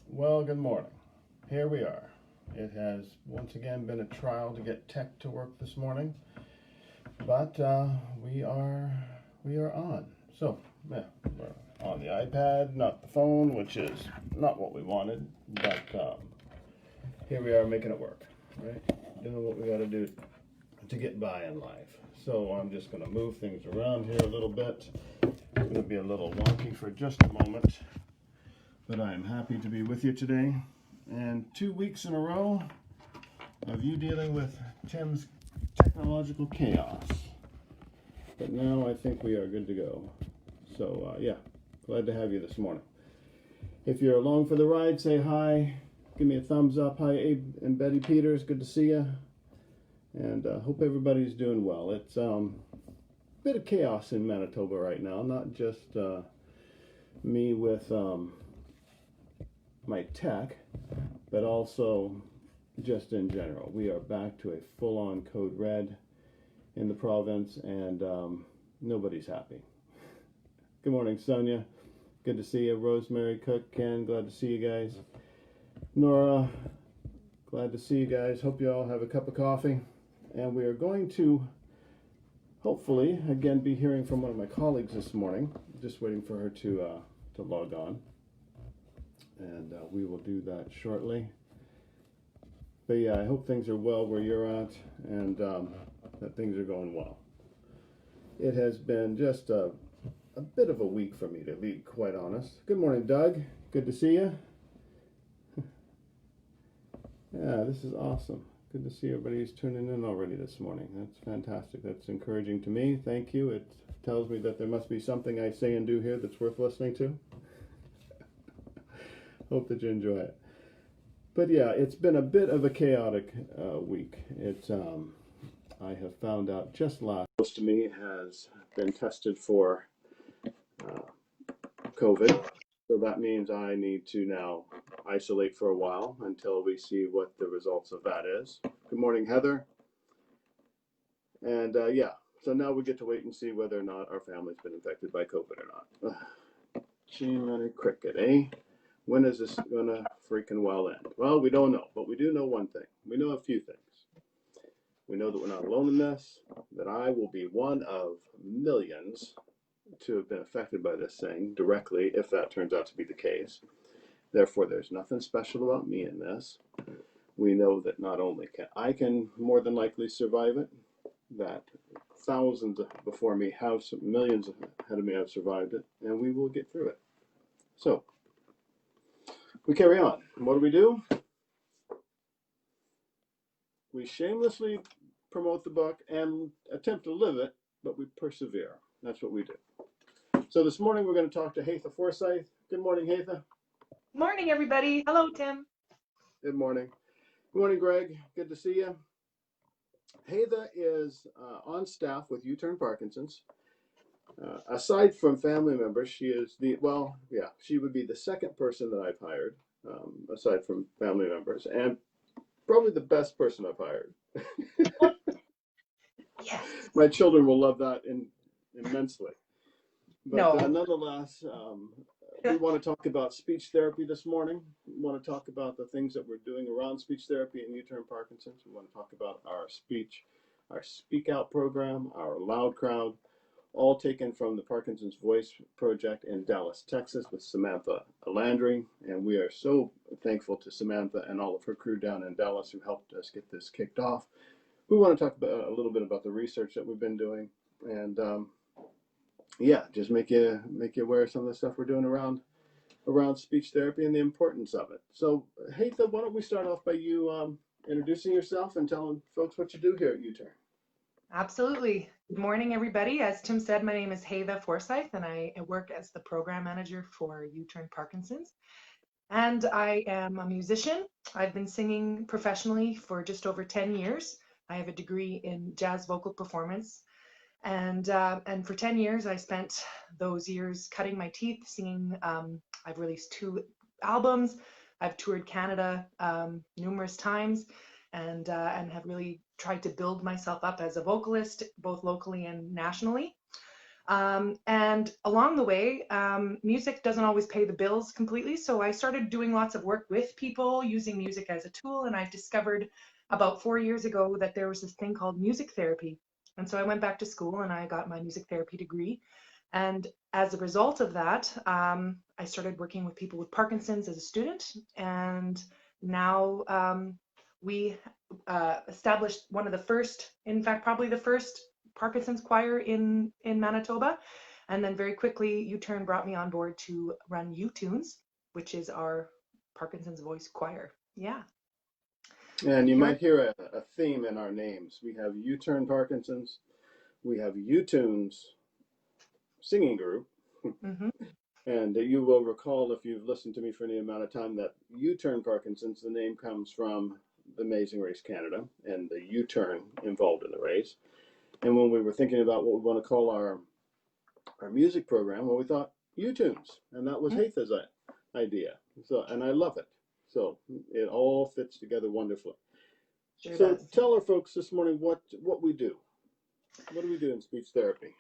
Well, good morning. Here we are. It has once again been a trial to get tech to work this morning, but we are on. So, yeah, we're on the iPad, not the phone, which is not what we wanted, but here we are making it work, right? Doing what we got to do to get by in life. So I'm just going to move things around here a little bit. It's going to be a little wonky for just a moment, but I am happy to be with you today. And 2 weeks in a row of you dealing with Tim's technological chaos. But now I think we are good to go. So, yeah, glad to have you this morning. If you're along for the ride, say hi. Give me a thumbs up. Hi, Abe and Betty Peters. Good to see you. And hope everybody's doing well. It's a bit of chaos in Manitoba right now. Not just me with my tech, but also just in general. We are back to a full-on code red in the province, and nobody's happy. Good morning, Sonia. Good to see you. Rosemary, Cook, Ken, glad to see you guys. Nora, glad to see you guys. Hope you all have a cup of coffee. And we are going to hopefully again be hearing from one of my colleagues this morning. Just waiting for her to log on, and we will do that shortly. But yeah, I hope things are well where you're at, and that things are going well. It has been just a bit of a week for me, to be quite honest. Good morning, Doug. Good to see you. Yeah, this is awesome. Good to see everybody's tuning in already this morning. That's fantastic. That's encouraging to me. Thank you. It tells me that there must be something I say and do here that's worth listening to. Hope that you enjoy it. But yeah, it's been a bit of a chaotic week. It's I have found out just last close to me has been tested for COVID. So that means I need to now isolate for a while until we see what the results of that is. Good morning, Heather. And yeah, so now we get to wait and see whether or not our family's been infected by COVID or not. Gee, cricket, eh? When is this gonna freaking well end? Well, we don't know, but we do know one thing. We know a few things. We know that we're not alone in this, that I will be one of millions to have been affected by this thing directly, if that turns out to be the case. Therefore, there's nothing special about me in this. We know that not only I can more than likely survive it, that thousands before me have, millions ahead of me have survived it, and we will get through it. So, we carry on. What do? We shamelessly promote the book and attempt to live it, but we persevere. That's what we do. So this morning we're going to talk to Heitha Forsythe. Good morning, Heitha. Morning, everybody. Hello, Tim. Good morning. Good morning, Greg. Good to see you. Heitha is on staff with U-Turn Parkinson's. Aside from family members, she is she would be the second person that I've hired, aside from family members, and probably the best person I've hired. Yes. My children will love that immensely. But No. Nonetheless, we want to talk about speech therapy this morning. We want to talk about the things that we're doing around speech therapy and U-Turn Parkinson's. We want to talk about our Speak Out program, our Loud Crowd, all taken from the Parkinson's Voice Project in Dallas, Texas, with Samantha Landry. And we are so thankful to Samantha and all of her crew down in Dallas who helped us get this kicked off. We want to talk about a little bit about the research that we've been doing, and yeah, just make you aware of some of the stuff we're doing around speech therapy and the importance of it. So, Heitha, why don't we start off by you introducing yourself and telling folks what you do here at U-Turn. Absolutely. Good morning, everybody. As Tim said, my name is Heitha Forsythe, and I work as the program manager for U-Turn Parkinson's. And I am a musician. I've been singing professionally for just over 10 years. I have a degree in jazz vocal performance. And for 10 years, I spent those years cutting my teeth singing. I've released 2 albums. I've toured Canada numerous times, and have really tried to build myself up as a vocalist, both locally and nationally. And along the way, music doesn't always pay the bills completely. So I started doing lots of work with people using music as a tool. And I discovered about 4 years ago that there was this thing called music therapy. And so I went back to school and I got my music therapy degree. And as a result of that, I started working with people with Parkinson's as a student. And now we established one of the first, in fact, probably the first Parkinson's choir in Manitoba. And then very quickly, U-Turn brought me on board to run U-Tunes, which is our Parkinson's voice choir. Yeah. And you Here. might hear a theme in our names. We have U-Turn Parkinson's, we have U-Tunes singing group, Mm-hmm. and you will recall if you've listened to me for any amount of time that U-Turn Parkinson's, the name comes from the Amazing Race Canada and the U-Turn involved in the race. And when we were thinking about what we want to call our music program, well, we thought U-Tunes, and that was Heitha's idea. So, and I love it. So it all fits together wonderfully. Sure So does. tell our folks this morning what we do. What do we do in speech therapy?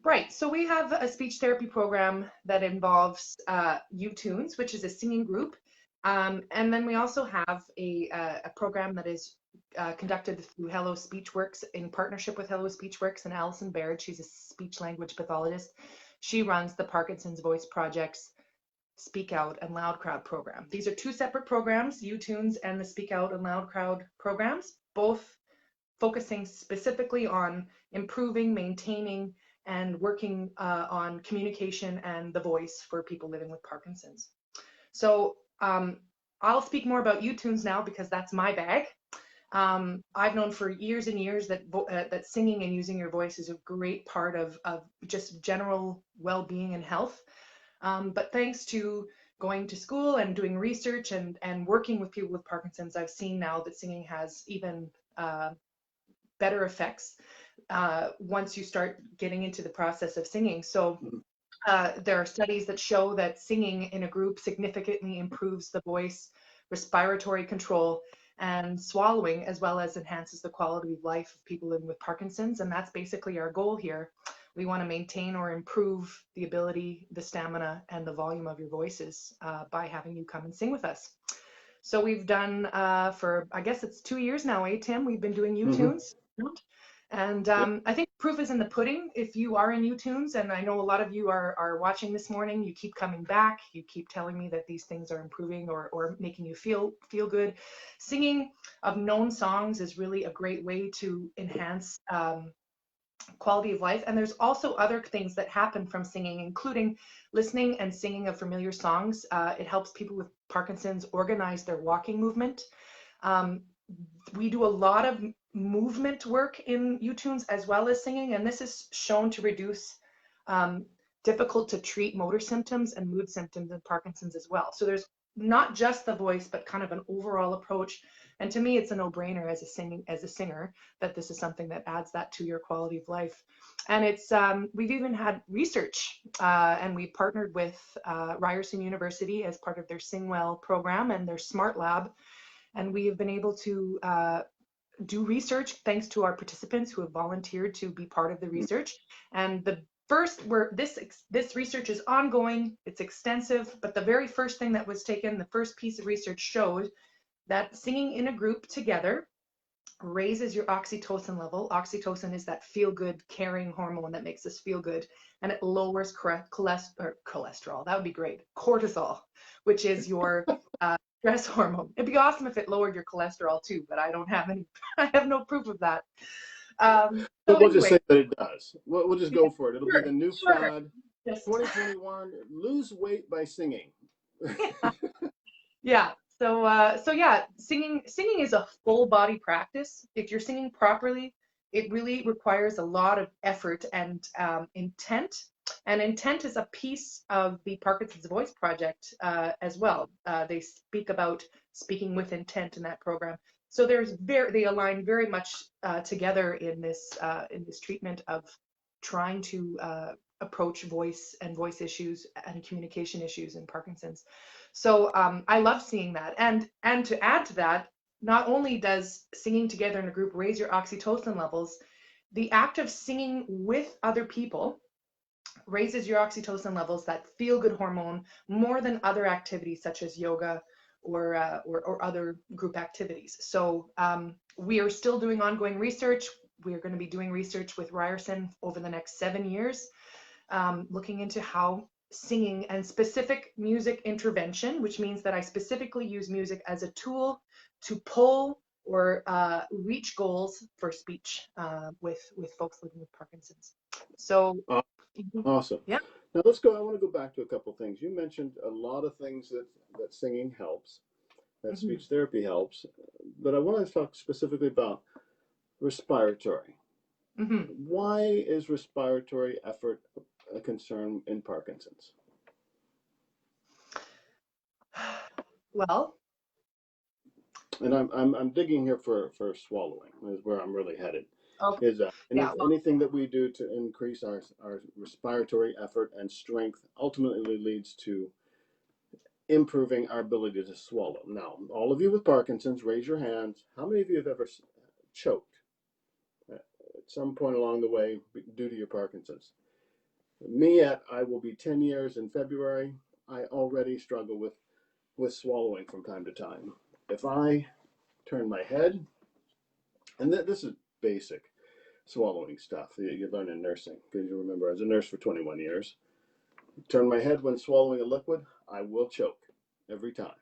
Right. So we have a speech therapy program that involves U-Tunes, which is a singing group. And then we also have a program that is conducted through Hello Speechworks in partnership with Hello Speechworks, and Alison Baird, she's a speech language pathologist. She runs the Parkinson's Voice Project's Speak Out and Loud Crowd program. These are two separate programs, U-Tunes and the Speak Out and Loud Crowd programs, both focusing specifically on improving, maintaining, and working on communication and the voice for people living with Parkinson's. So I'll speak more about U-Tunes now because that's my bag. I've known for years and years that that singing and using your voice is a great part of just general well-being and health. But thanks to going to school and doing research and working with people with Parkinson's, I've seen now that singing has even better effects once you start getting into the process of singing. So there are studies that show that singing in a group significantly improves the voice, respiratory control, and swallowing, as well as enhances the quality of life of people living with Parkinson's. And that's basically our goal here. We want to maintain or improve the ability, the stamina, and the volume of your voices by having you come and sing with us. So we've done for, I guess it's 2 years now, Tim? We've been doing U-Tunes. And I think proof is in the pudding. If you are in U-Tunes, and I know a lot of you are watching this morning, you keep coming back, you keep telling me that these things are improving or making you feel good. Singing of known songs is really a great way to enhance quality of life. And there's also other things that happen from singing, including listening and singing of familiar songs. It helps people with Parkinson's organize their walking movement. We do a lot of movement work in U-Tunes as well as singing, and this is shown to reduce difficult to treat motor symptoms and mood symptoms in Parkinson's as well. So there's not just the voice, but kind of an overall approach. And to me, it's a no-brainer as a singer that this is something that adds that to your quality of life. And it's we've even had research, and we partnered with Ryerson University as part of their Sing Well program and their Smart Lab. And we have been able to do research thanks to our participants who have volunteered to be part of the research. And the first, this research is ongoing, it's extensive, but the very first thing that was taken, the first piece of research showed that singing in a group together raises your oxytocin level. Oxytocin is that feel-good, caring hormone that makes us feel good, and it lowers cholesterol. That would be great. Cortisol, which is your stress hormone. It'd be awesome if it lowered your cholesterol too, but I don't have any. I have no proof of that. But we'll just say that it does. We'll just go for it. It'll be the new fad. Yes. 2021. Lose weight by singing. Yeah. So yeah, singing is a full body practice. If you're singing properly, it really requires a lot of effort and intent. And intent is a piece of the Parkinson's Voice Project as well. They speak about speaking with intent in that program. So they align very much together in this treatment of trying to approach voice and voice issues and communication issues in Parkinson's. So I love seeing that. And to add to that, not only does singing together in a group raise your oxytocin levels, the act of singing with other people raises your oxytocin levels, that feel-good hormone, more than other activities such as yoga or other group activities. So we are still doing ongoing research. We are going to be doing research with Ryerson over the next 7 years, looking into how singing and specific music intervention, which means that I specifically use music as a tool to pull or reach goals for speech with folks living with Parkinson's. So, Awesome. yeah. Now let's go. I want to go back to a couple things. You mentioned a lot of things that singing helps, that speech therapy helps, but I want to talk specifically about respiratory. Why is respiratory effort a concern in Parkinson's? Well, And I'm digging here for swallowing is where I'm really headed. okay. Is Yeah. Well, anything that we do to increase our respiratory effort and strength ultimately leads to improving our ability to swallow. Now, all of you with Parkinson's, raise your hands. How many of you have ever choked at some point along the way due to your Parkinson's? I will be 10 years in February. I already struggle with swallowing from time to time. If I turn my head, and this is basic swallowing stuff that you learn in nursing, because you remember I was a nurse for 21 years. Turn my head when swallowing a liquid, I will choke every time.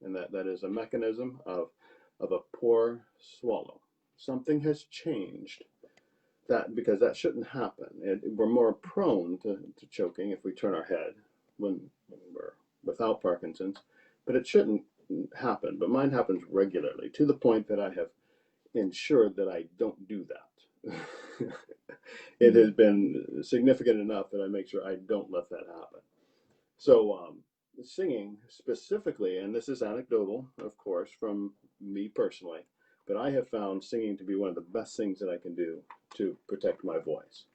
And that is a mechanism of a poor swallow. Something has changed because that shouldn't happen. We're more prone to choking if we turn our head when we're without Parkinson's, but it shouldn't happen. But mine happens regularly to the point that I have ensured that I don't do that. It has been significant enough that I make sure I don't let that happen. So singing specifically, and this is anecdotal, of course, from me personally, but I have found singing to be one of the best things that I can do to protect my voice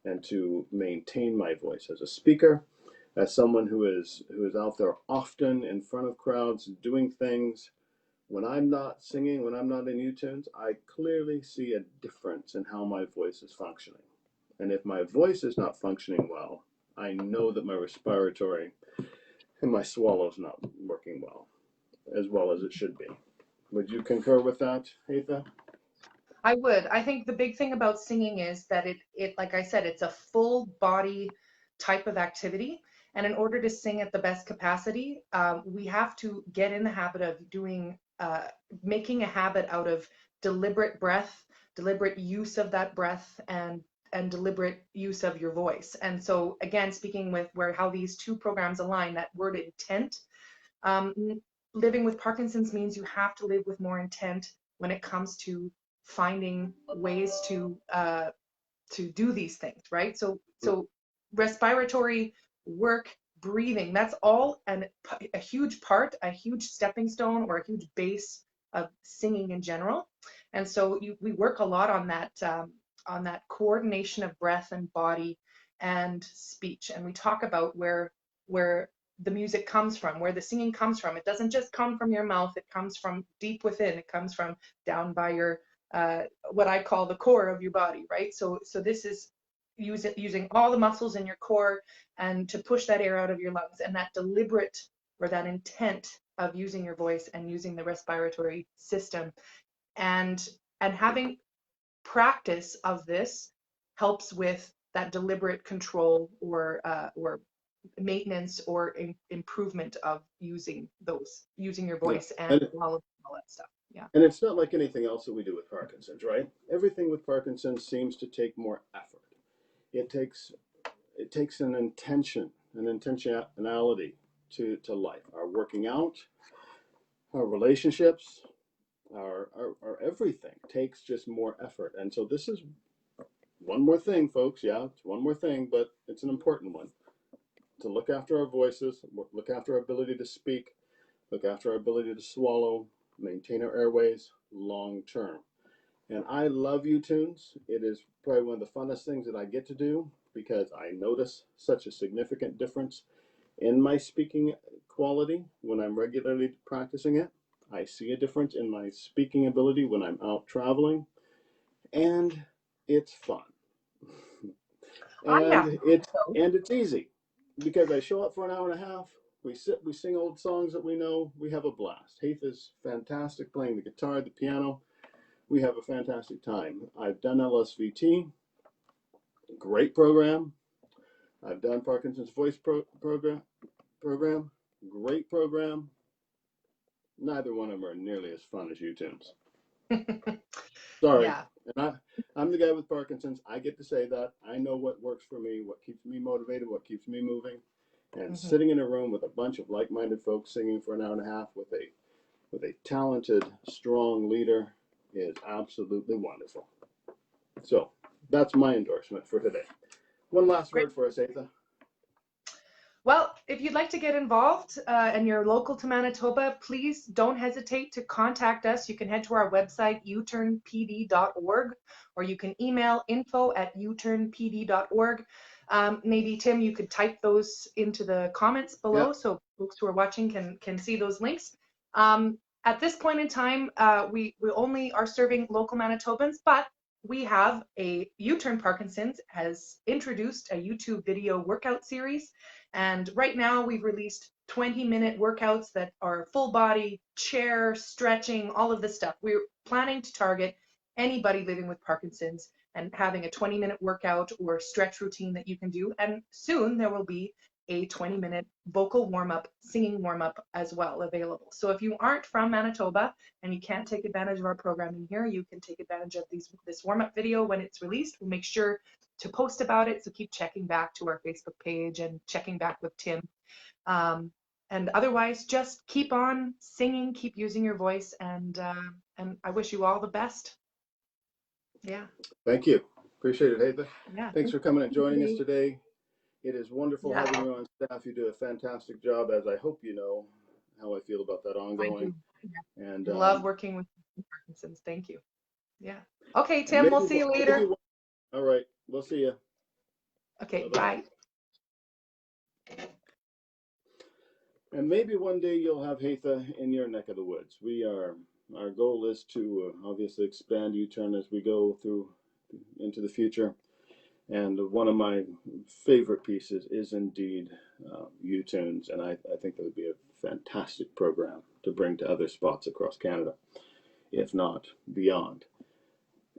and to maintain my voice as a speaker, as someone who is out there often in front of crowds doing things. When I'm not singing, when I'm not in U-tunes, I clearly see a difference in how my voice is functioning. And if my voice is not functioning well, I know that my respiratory and my swallow's not working well as it should be. Would you concur with that, Heitha? I would. I think the big thing about singing is that like I said, it's a full body type of activity. And in order to sing at the best capacity, we have to get in the habit of making a habit out of deliberate breath, deliberate use of that breath, and deliberate use of your voice. And so again, speaking with how these two programs align, that word intent, um, living with Parkinson's means you have to live with more intent when it comes to finding ways to do these things, right? So respiratory work, breathing, that's all a huge part, a huge stepping stone, or a huge base of singing in general. And so we work a lot on that coordination of breath and body and speech. And we talk about where the music comes from, where the singing comes from. It doesn't just come from your mouth, it comes from deep within, it comes from down by your what I call the core of your body, right? So this is using all the muscles in your core and to push that air out of your lungs, and that deliberate or that intent of using your voice and using the respiratory system, and having practice of this helps with that deliberate control or maintenance or improvement of using your Yeah. voice and And all that stuff. Yeah. and it's not like anything else that we do with Parkinson's, right? Everything with Parkinson's seems to take more effort. It takes an intentionality to life. Our working out, our relationships, our everything takes just more effort. And so this is one more thing, folks. Yeah, it's one more thing, but it's an important one. To look after our voices, look after our ability to speak, look after our ability to swallow, maintain our airways long term. And I love U-Tunes. It is probably one of the funnest things that I get to do because I notice such a significant difference in my speaking quality when I'm regularly practicing it. I see a difference in my speaking ability when I'm out traveling, and it's fun. Oh yeah. And it's easy because I show up for an hour and a half. We sit, we sing old songs that we know. We have a blast. Heitha's fantastic playing the guitar, the piano. We have a fantastic time. I've done LSVT, great program. I've done Parkinson's voice program, great program. Neither one of them are nearly as fun as U-Tunes. Sorry. Yeah. And I'm the guy with Parkinson's. I get to say that. I know what works for me, what keeps me motivated, what keeps me moving. And sitting in a room with a bunch of like-minded folks singing for an hour and a half with a talented, strong leader is absolutely wonderful. So that's my endorsement for today. One last Great. word for us, Heitha. Well, if you'd like to get involved and you're local to Manitoba, please don't hesitate to contact us. You can head to our website, uturnpd.org, or you can email info@uturnpd.org. Maybe, Tim, you could type those into the comments below so folks who are watching can see those links. At this point in time, we only are serving local Manitobans, but we have U-Turn Parkinson's has introduced a YouTube video workout series. And right now we've released 20-minute workouts that are full body, chair, stretching, all of this stuff. We're planning to target anybody living with Parkinson's and having a 20-minute workout or stretch routine that you can do. And soon there will be a 20-minute vocal warm-up, singing warm-up as well available. So if you aren't from Manitoba and you can't take advantage of our programming here, you can take advantage of this warm-up video when it's released. We'll make sure to post about it, so keep checking back to our Facebook page and checking back with Tim. And otherwise, just keep on singing, keep using your voice, and I wish you all the best. Yeah. Thank you. Appreciate it, Heitha. Yeah. Thanks for coming and joining us today. It is wonderful Yeah. having you on staff. You do a fantastic job, as I hope you know how I feel about that ongoing. Yeah. And love working with Parkinson's. Thank you. Yeah. Okay, Tim, we'll see you later. All right. We'll see you. Okay, bye. And maybe one day you'll have Heitha in your neck of the woods. Our goal is to obviously expand U-Turn as we go through into the future. And one of my favorite pieces is indeed U-Tunes, and I think that would be a fantastic program to bring to other spots across Canada, if not beyond.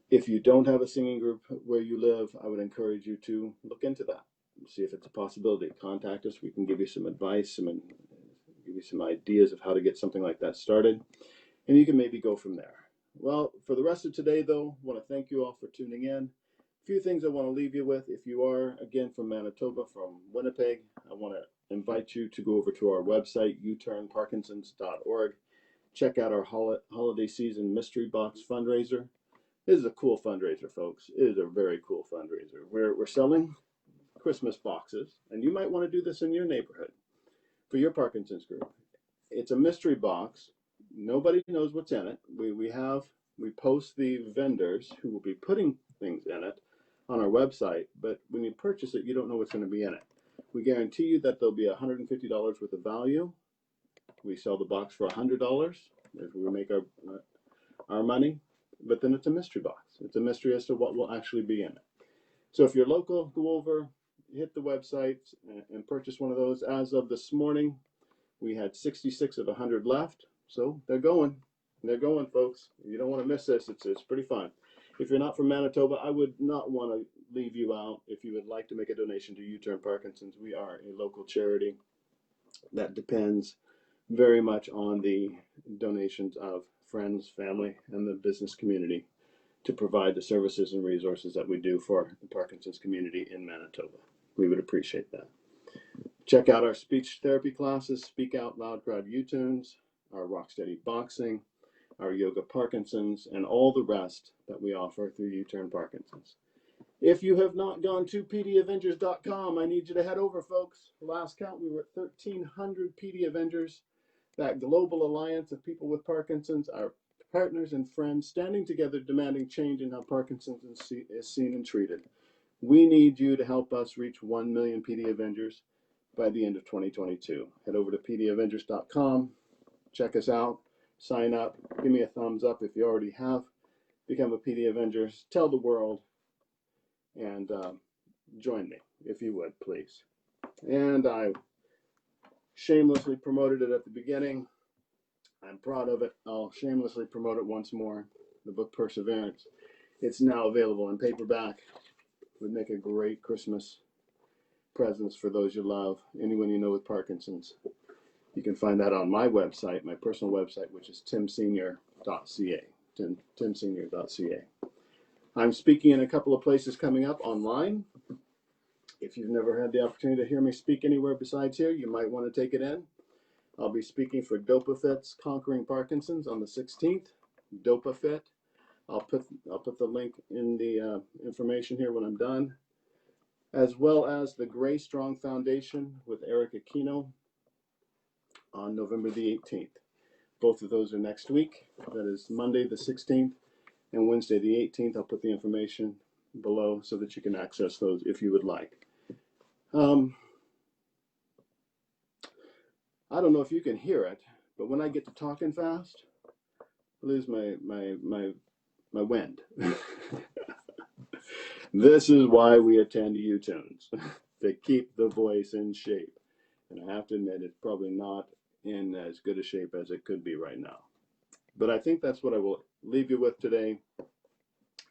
If you don't have a singing group where you live, I would encourage you to look into that. See if it's a possibility. Contact us. We can give you some advice, give you some ideas of how to get something like that started, and you can maybe go from there. Well, for the rest of today, though, I want to thank you all for tuning in. A few things I want to leave you with. If you are, again, from Manitoba, from Winnipeg, I want to invite you to go over to our website, uturnparkinsons.org. Check out our holiday season mystery box fundraiser. This is a cool fundraiser, folks. It is a very cool fundraiser. We're selling Christmas boxes, and you might want to do this in your neighborhood for your Parkinson's group. It's a mystery box. Nobody knows what's in it. We post the vendors who will be putting things in it on our website, but when you purchase it, you don't know what's going to be in it. We guarantee you that there'll be $150 worth of value. We sell the box for $100 if we make our money, but then it's a mystery box. It's a mystery as to what will actually be in it. So if you're local, go over, hit the website, and purchase one of those. As of this morning, we had 66 of 100 left, so they're going. They're going, folks. You don't want to miss this. It's pretty fun. If you're not from Manitoba, I would not want to leave you out. If you would like to make a donation to U-Turn Parkinson's, we are a local charity that depends very much on the donations of friends, family, and the business community to provide the services and resources that we do for the Parkinson's community in Manitoba. We would appreciate that. Check out our speech therapy classes, Speak Out Loud Crowd U-Tunes, our Rocksteady Boxing, our Yoga Parkinson's, and all the rest that we offer through U-Turn Parkinson's. If you have not gone to pdavengers.com, I need you to head over, folks. Last count, we were at 1,300 PD Avengers, that global alliance of people with Parkinson's, our partners and friends standing together demanding change in how Parkinson's is seen and treated. We need you to help us reach 1 million PD Avengers by the end of 2022. Head over to pdavengers.com, check us out, sign up, give me a thumbs up if you already have become a PD Avengers, tell the world, and join me, if you would, please. And I shamelessly promoted it at the beginning. I'm proud of it. I'll shamelessly promote it once more. The book Perseverance. It's now available in paperback. It would make a great Christmas presents for those you love, anyone you know with Parkinson's. You can find that on my website, my personal website, which is timsenior.ca. timsenior.ca. I'm speaking in a couple of places coming up online. If you've never had the opportunity to hear me speak anywhere besides here, you might want to take it in. I'll be speaking for Dopafit's Conquering Parkinson's on the 16th. Dopafit. I'll put the link in the information here when I'm done, as well as the Gray Strong Foundation with Eric Aquino on November the 18th. Both of those are next week. That is Monday the 16th and Wednesday the 18th. I'll put the information below so that you can access those if you would like. I don't know if you can hear it, but when I get to talking fast, I lose my wind. This is why we attend U-Tunes, to keep the voice in shape. And I have to admit, it's probably not in as good a shape as it could be right now. But I think that's what I will leave you with today.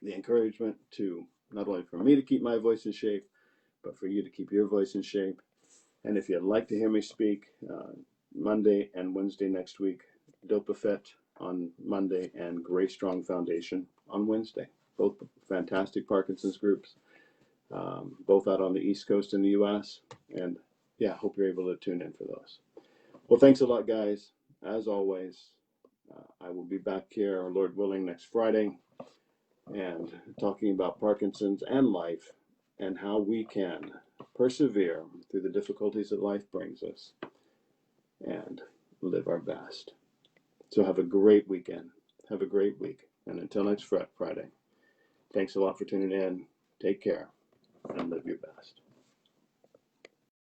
The encouragement to not only for me to keep my voice in shape, but for you to keep your voice in shape. And if you'd like to hear me speak, Monday and Wednesday next week, Dopafit on Monday and Gray Strong Foundation on Wednesday. Both fantastic Parkinson's groups, both out on the East Coast in the U.S. And yeah, hope you're able to tune in for those. Well, thanks a lot, guys. As always, I will be back here, Lord willing, next Friday, and talking about Parkinson's and life and how we can persevere through the difficulties that life brings us and live our best. So have a great weekend. Have a great week. And until next Friday, thanks a lot for tuning in. Take care and live your best.